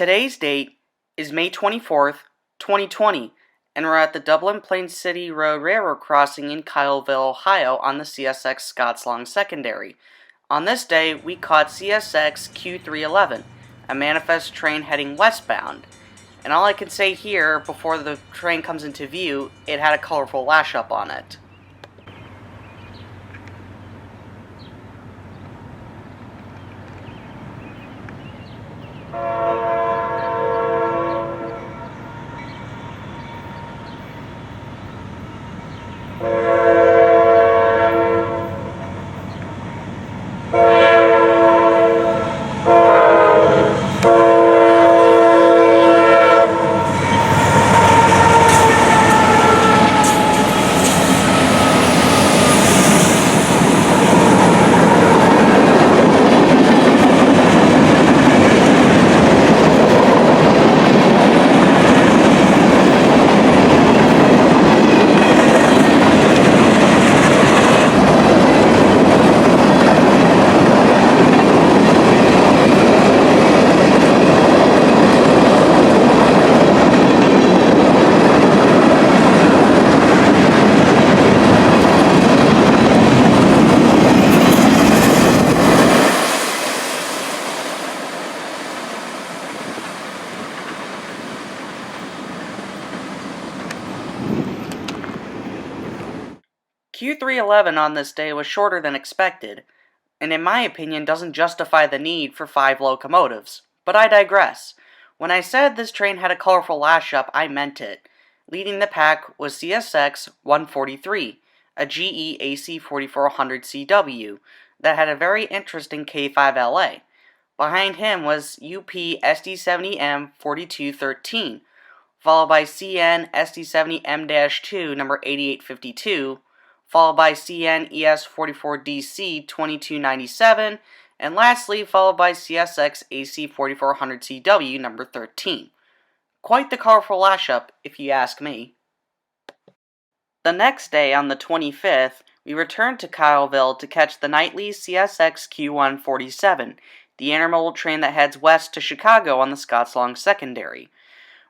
Today's date is May 24th, 2020, and we're at the Dublin Plain City Road Railroad crossing in Kileville, Ohio on the CSX Scottslawn Secondary. On this day, we caught CSX Q311, a manifest train heading westbound. And all I can say here, before the train comes into view, it had a colorful lash-up on it. Q311 on this day was shorter than expected, and in my opinion doesn't justify the need for 5 locomotives. But I digress. When I said this train had a colorful lash-up, I meant it. Leading the pack was CSX 143, a GE AC 4400CW, that had a very interesting K5LA. Behind him was UP SD70M 4213, followed by CN SD70M-2 number 8852, followed by CN ES44DC 2297, and lastly followed by CSX AC 4400CW number 13. Quite the colorful lash-up, if you ask me. The next day, on the 25th, we returned to Kileville to catch the nightly CSX Q147, the intermodal train that heads west to Chicago on the Scottslawn Secondary.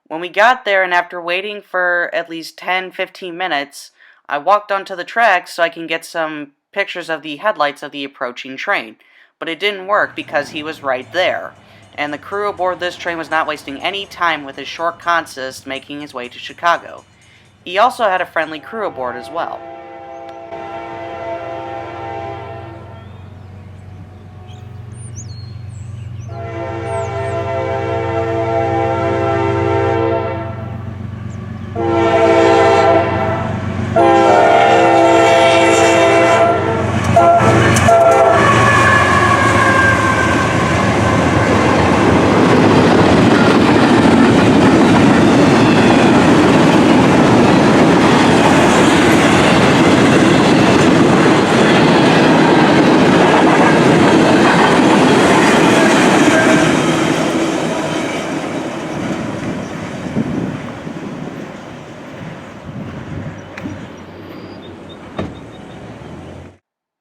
When we got there, and after waiting for at least 10-15 minutes, I walked onto the tracks so I can get some pictures of the headlights of the approaching train, but it didn't work because he was right there, and the crew aboard this train was not wasting any time with his short consist making his way to Chicago. He also had a friendly crew aboard as well.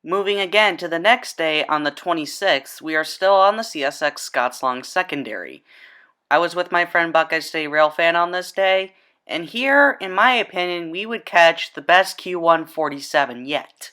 Moving again to the next day, on the 26th, we are still on the CSX Scottslawn Secondary. I was with my friend BuckeyeState Railfan on this day, and here, in my opinion, we would catch the best Q147 yet.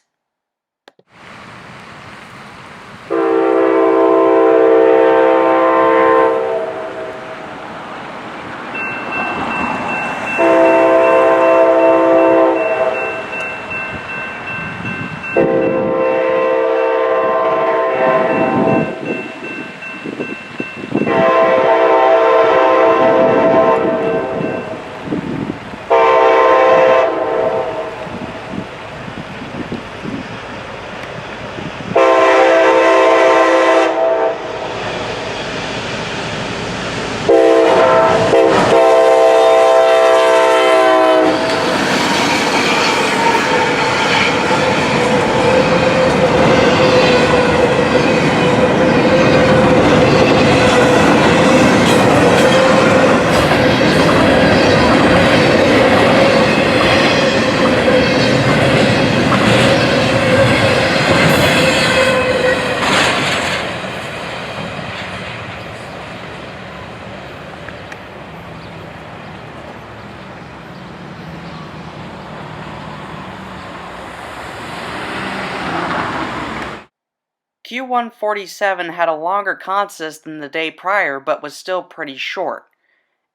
Q147 had a longer consist than the day prior, but was still pretty short.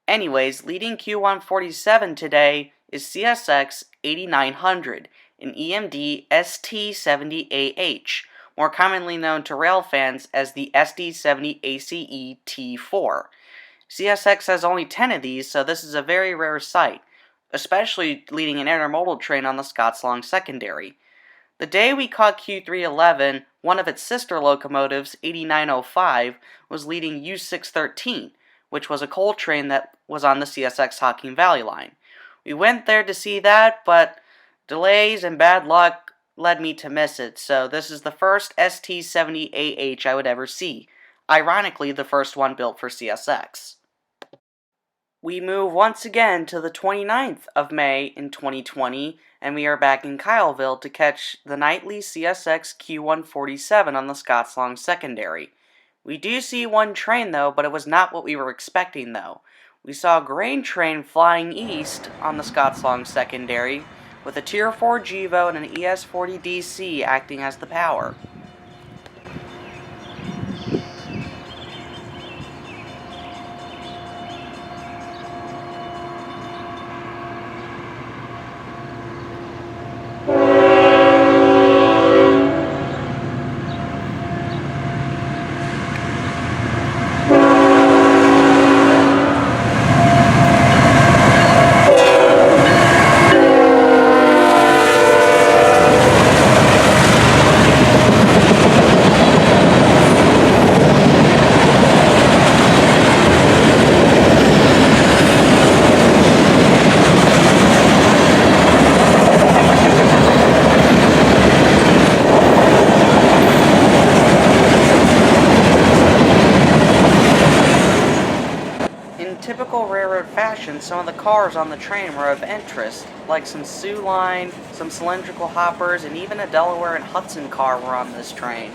Anyways, leading Q147 today is CSX 8900, an EMD ST70AH, more commonly known to rail fans as the SD70ACE T4. CSX has only 10 of these, so this is a very rare sight, especially leading an intermodal train on the Scottslawn secondary. The day we caught Q311, one of its sister locomotives, 8905, was leading U613, which was a coal train that was on the CSX Hocking Valley line. We went there to see that, but delays and bad luck led me to miss it, so this is the first ST70AH I would ever see. Ironically, the first one built for CSX. We move once again to the 29th of May in 2020, and we are back in Kileville to catch the nightly CSX Q147 on the Scottslawn secondary. We do see one train though, but it was not what we were expecting though. We saw a grain train flying east on the Scottslawn secondary, with a Tier 4 GEVO and an ES40 DC acting as the power. In typical railroad fashion, some of the cars on the train were of interest, like some Sioux Line, some cylindrical hoppers, and even a Delaware and Hudson car were on this train.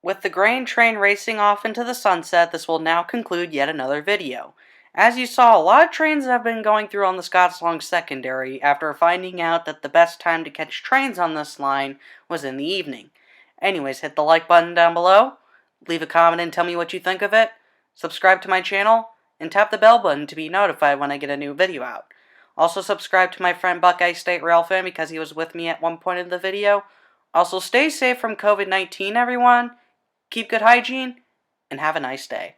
With the grain train racing off into the sunset, this will now conclude yet another video. As you saw, a lot of trains have been going through on the Scottslawn secondary after finding out that the best time to catch trains on this line was in the evening. Anyways, hit the like button down below, leave a comment and tell me what you think of it, subscribe to my channel, and tap the bell button to be notified when I get a new video out. Also subscribe to my friend BuckeyeState Railfan because he was with me at one point in the video. Also stay safe from COVID-19 everyone. Keep good hygiene, and have a nice day.